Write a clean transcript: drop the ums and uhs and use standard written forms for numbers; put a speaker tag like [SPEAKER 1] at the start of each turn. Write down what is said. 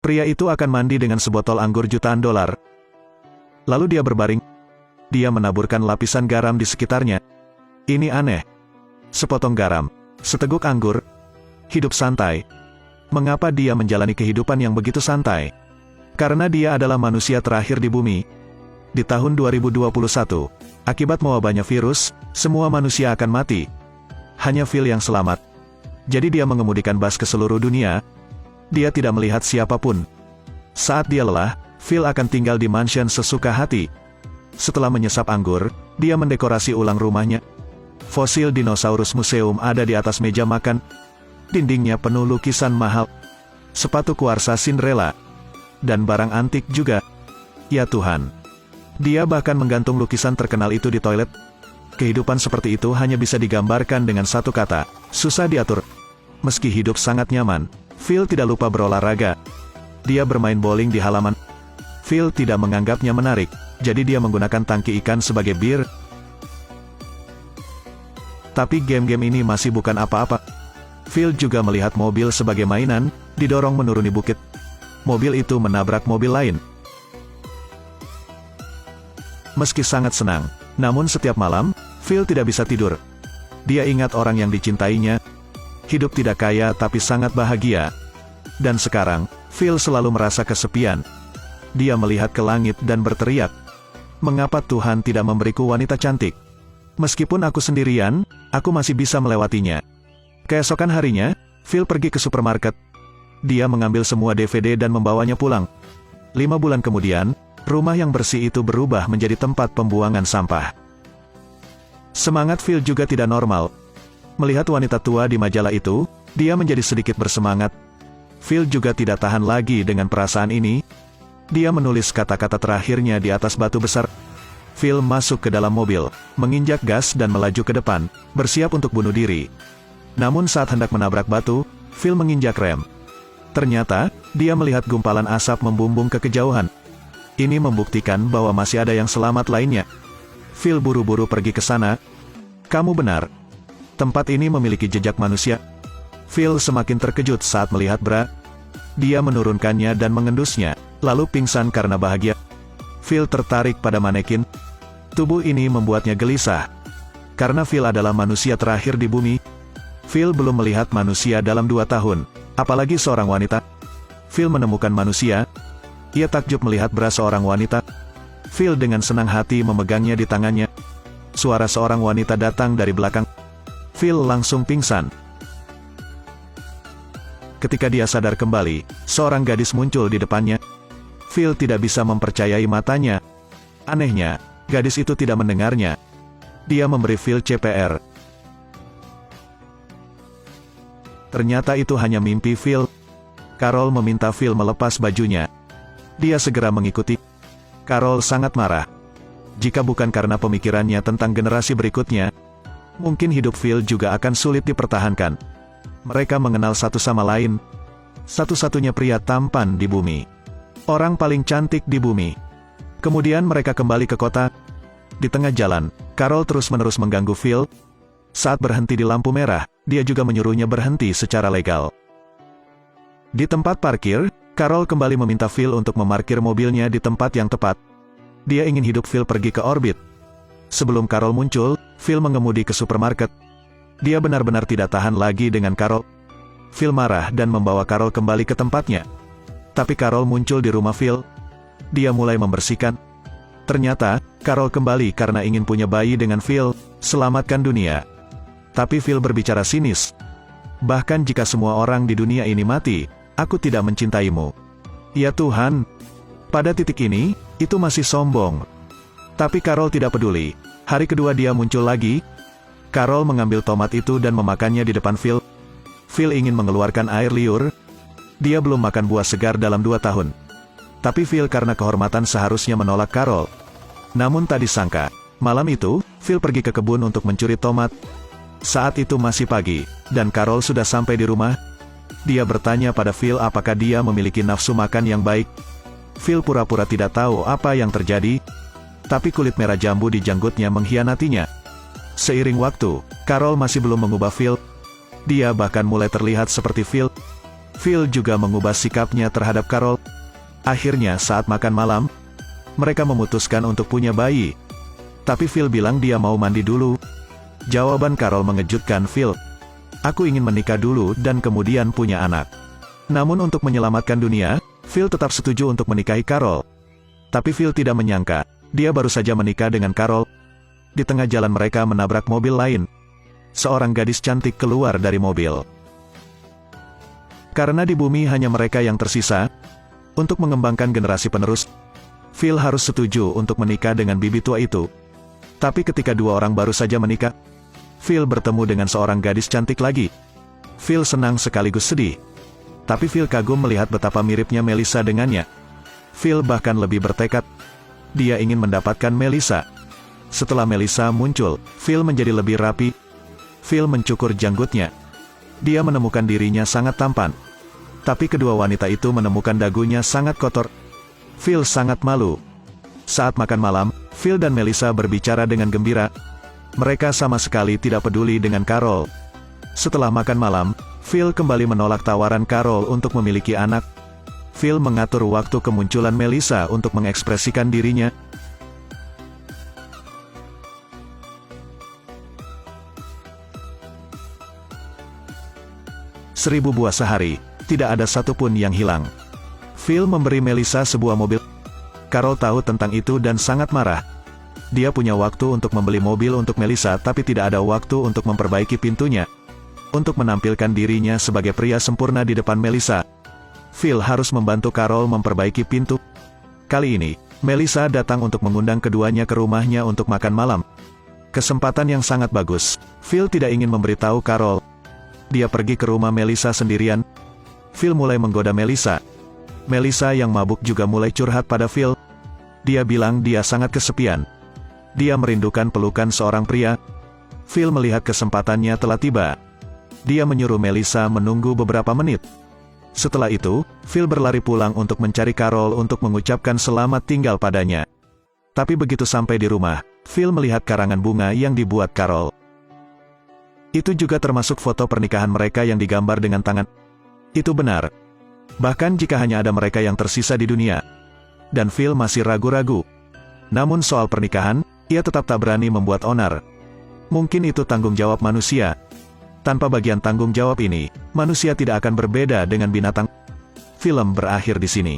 [SPEAKER 1] Pria itu akan mandi dengan sebotol anggur jutaan dolar. Lalu dia berbaring. Dia menaburkan lapisan garam di sekitarnya. Ini aneh. Sepotong garam, seteguk anggur, hidup santai. Mengapa dia menjalani kehidupan yang begitu santai? Karena dia adalah manusia terakhir di bumi. Di tahun 2021, akibat mewabahnya virus, semua manusia akan mati. Hanya Phil yang selamat. Jadi dia mengemudikan bus ke seluruh dunia. Dia tidak melihat siapapun. Saat dia lelah, Phil akan tinggal di mansion sesuka hati. Setelah menyesap anggur, dia mendekorasi ulang rumahnya. Fosil dinosaurus museum ada di atas meja makan. Dindingnya penuh lukisan mahal. Sepatu kuarsa Cinderella. Dan barang antik juga. Ya Tuhan. Dia bahkan menggantung lukisan terkenal itu di toilet. Kehidupan seperti itu hanya bisa digambarkan dengan satu kata, susah diatur. Meski hidup sangat nyaman, Phil tidak lupa berolahraga. Dia bermain bowling di halaman. Phil tidak menganggapnya menarik, jadi dia menggunakan tangki ikan sebagai bir. Tapi game-game ini masih bukan apa-apa. Phil juga melihat mobil sebagai mainan, didorong menuruni bukit. Mobil itu menabrak mobil lain. Meski sangat senang, namun setiap malam, Phil tidak bisa tidur. Dia ingat orang yang dicintainya. Hidup tidak kaya tapi sangat bahagia. Dan sekarang, Phil selalu merasa kesepian. Dia melihat ke langit dan berteriak, "Mengapa Tuhan tidak memberiku wanita cantik? Meskipun aku sendirian, aku masih bisa melewatinya." Keesokan harinya, Phil pergi ke supermarket. Dia mengambil semua DVD dan membawanya pulang. 5 bulan kemudian, rumah yang bersih itu berubah menjadi tempat pembuangan sampah. Semangat Phil juga tidak normal. Melihat wanita tua di majalah itu, dia menjadi sedikit bersemangat. Phil juga tidak tahan lagi dengan perasaan ini. Dia menulis kata-kata terakhirnya di atas batu besar. Phil masuk ke dalam mobil, menginjak gas dan melaju ke depan, bersiap untuk bunuh diri. Namun saat hendak menabrak batu, Phil menginjak rem. Ternyata, dia melihat gumpalan asap membumbung ke kejauhan. Ini membuktikan bahwa masih ada yang selamat lainnya. Phil buru-buru pergi ke sana. Kamu benar. Tempat ini memiliki jejak manusia. Phil semakin terkejut saat melihat bra. Dia menurunkannya dan mengendusnya, lalu pingsan karena bahagia. Phil tertarik pada manekin. Tubuh ini membuatnya gelisah. Karena Phil adalah manusia terakhir di bumi. Phil belum melihat manusia dalam 2 tahun, apalagi seorang wanita. Phil menemukan manusia. Ia takjub melihat bra seorang wanita. Phil dengan senang hati memegangnya di tangannya. Suara seorang wanita datang dari belakang. Phil langsung pingsan. Ketika dia sadar kembali, seorang gadis muncul di depannya. Phil tidak bisa mempercayai matanya. Anehnya, gadis itu tidak mendengarnya. Dia memberi Phil CPR. Ternyata itu hanya mimpi Phil. Carol meminta Phil melepas bajunya. Dia segera mengikuti. Carol sangat marah. Jika bukan karena pemikirannya tentang generasi berikutnya, mungkin hidup Phil juga akan sulit dipertahankan. Mereka mengenal satu sama lain. Satu-satunya pria tampan di bumi. Orang paling cantik di bumi. Kemudian mereka kembali ke kota. Di tengah jalan, Carol terus-menerus mengganggu Phil. Saat berhenti di lampu merah, dia juga menyuruhnya berhenti secara legal. Di tempat parkir, Carol kembali meminta Phil untuk memarkir mobilnya di tempat yang tepat. Dia ingin hidup Phil pergi ke orbit. Sebelum Carol muncul, Phil mengemudi ke supermarket. Dia benar-benar tidak tahan lagi dengan Carol. Phil marah dan membawa Carol kembali ke tempatnya. Tapi Carol muncul di rumah Phil. Dia mulai membersihkan. Ternyata, Carol kembali karena ingin punya bayi dengan Phil, selamatkan dunia. Tapi Phil berbicara sinis. Bahkan jika semua orang di dunia ini mati, aku tidak mencintaimu. Ya Tuhan. Pada titik ini, itu masih sombong. Tapi Carol tidak peduli. Hari kedua dia muncul lagi. Carol mengambil tomat itu dan memakannya di depan Phil. Phil ingin mengeluarkan air liur. Dia belum makan buah segar dalam 2 tahun. Tapi Phil karena kehormatan seharusnya menolak Carol. Namun tak disangka, malam itu, Phil pergi ke kebun untuk mencuri tomat. Saat itu masih pagi, dan Carol sudah sampai di rumah. Dia bertanya pada Phil apakah dia memiliki nafsu makan yang baik. Phil pura-pura tidak tahu apa yang terjadi. Tapi kulit merah jambu di janggutnya mengkhianatinya. Seiring waktu, Carol masih belum mengubah Phil. Dia bahkan mulai terlihat seperti Phil. Phil juga mengubah sikapnya terhadap Carol. Akhirnya saat makan malam, mereka memutuskan untuk punya bayi. Tapi Phil bilang dia mau mandi dulu. Jawaban Carol mengejutkan Phil. Aku ingin menikah dulu dan kemudian punya anak. Namun untuk menyelamatkan dunia, Phil tetap setuju untuk menikahi Carol. Tapi Phil tidak menyangka, dia baru saja menikah dengan Carol. Di tengah jalan mereka menabrak mobil lain. Seorang gadis cantik keluar dari mobil. Karena di bumi hanya mereka yang tersisa, untuk mengembangkan generasi penerus, Phil harus setuju untuk menikah dengan bibi tua itu. Tapi ketika dua orang baru saja menikah, Phil bertemu dengan seorang gadis cantik lagi. Phil senang sekaligus sedih. Tapi Phil kagum melihat betapa miripnya Melissa dengannya. Phil bahkan lebih bertekad. Dia ingin mendapatkan Melissa. Setelah Melissa muncul, Phil menjadi lebih rapi. Phil mencukur janggutnya. Dia menemukan dirinya sangat tampan. Tapi kedua wanita itu menemukan dagunya sangat kotor. Phil sangat malu. Saat makan malam, Phil dan Melissa berbicara dengan gembira. Mereka sama sekali tidak peduli dengan Carol. Setelah makan malam, Phil kembali menolak tawaran Carol untuk memiliki anak. Phil mengatur waktu kemunculan Melissa untuk mengekspresikan dirinya. 1000 buah sehari, tidak ada satupun yang hilang. Phil memberi Melissa sebuah mobil. Carol tahu tentang itu dan sangat marah. Dia punya waktu untuk membeli mobil untuk Melissa tapi tidak ada waktu untuk memperbaiki pintunya. Untuk menampilkan dirinya sebagai pria sempurna di depan Melissa, Phil harus membantu Carol memperbaiki pintu. Kali ini, Melissa datang untuk mengundang keduanya ke rumahnya untuk makan malam. Kesempatan yang sangat bagus. Phil tidak ingin memberitahu Carol. Dia pergi ke rumah Melissa sendirian. Phil mulai menggoda Melissa. Melissa yang mabuk juga mulai curhat pada Phil. Dia bilang dia sangat kesepian. Dia merindukan pelukan seorang pria. Phil melihat kesempatannya telah tiba. Dia menyuruh Melissa menunggu beberapa menit. Setelah itu, Phil berlari pulang untuk mencari Carol untuk mengucapkan selamat tinggal padanya. Tapi begitu sampai di rumah, Phil melihat karangan bunga yang dibuat Carol. Itu juga termasuk foto pernikahan mereka yang digambar dengan tangan. Itu benar. Bahkan jika hanya ada mereka yang tersisa di dunia. Dan Phil masih ragu-ragu. Namun soal pernikahan, ia tetap tak berani membuat onar. Mungkin itu tanggung jawab manusia. Tanpa bagian tanggung jawab ini, manusia tidak akan berbeda dengan binatang. Film berakhir di sini.